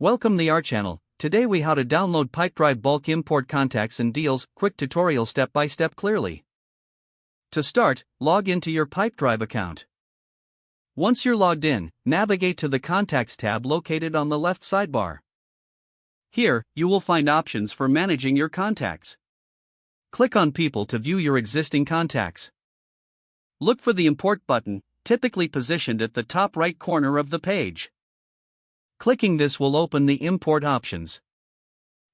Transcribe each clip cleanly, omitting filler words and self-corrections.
Welcome to our channel. Today we how to download Pipedrive bulk import contacts and deals, quick tutorial step by step clearly. To start, log into your Pipedrive account. Once you're logged in, navigate to the Contacts tab located on the left sidebar. Here, you will find options for managing your contacts. Click on People to view your existing contacts. Look for the Import button, typically positioned at the top right corner of the page. Clicking this will open the Import options.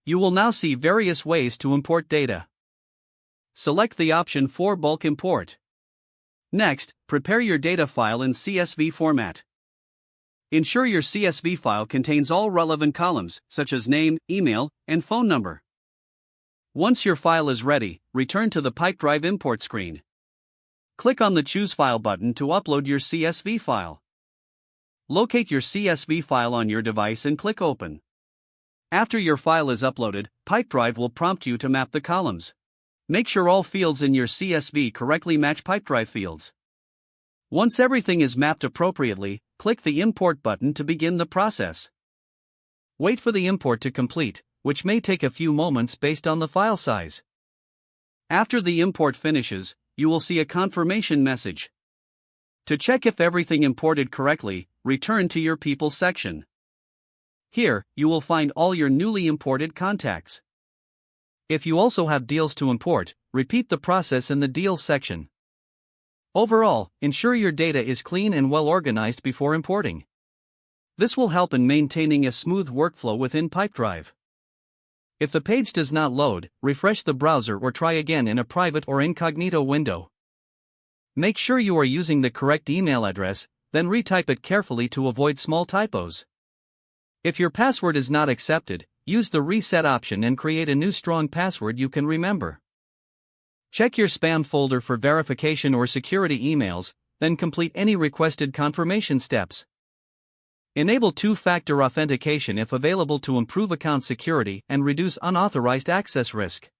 You will now see various ways to import data. Select the option for Bulk Import. Next, prepare your data file in CSV format. Ensure your CSV file contains all relevant columns, such as name, email, and phone number. Once your file is ready, return to the Pipedrive import screen. Click on the Choose File button to upload your CSV file. Locate your CSV file on your device and click Open. After your file is uploaded, Pipedrive will prompt you to map the columns. Make sure all fields in your CSV correctly match Pipedrive fields. Once everything is mapped appropriately, click the Import button to begin the process. Wait for the import to complete, which may take a few moments based on the file size. After the import finishes, you will see a confirmation message. To check if everything imported correctly, return to your People section. Here, you will find all your newly imported contacts. If you also have deals to import, repeat the process in the Deals section. Overall, ensure your data is clean and well organized before importing. This will help in maintaining a smooth workflow within Pipedrive. If the page does not load, refresh the browser or try again in a private or incognito window. Make sure you are using the correct email address, then retype it carefully to avoid small typos. If your password is not accepted, use the Reset option and create a new strong password you can remember. Check your spam folder for verification or security emails, then complete any requested confirmation steps. Enable two-factor authentication if available to improve account security and reduce unauthorized access risk.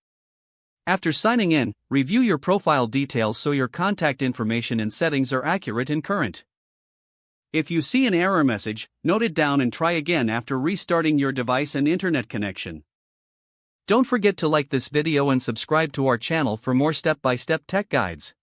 After signing in, review your profile details so your contact information and settings are accurate and current. If you see an error message, note it down and try again after restarting your device and internet connection. Don't forget to like this video and subscribe to our channel for more step-by-step tech guides.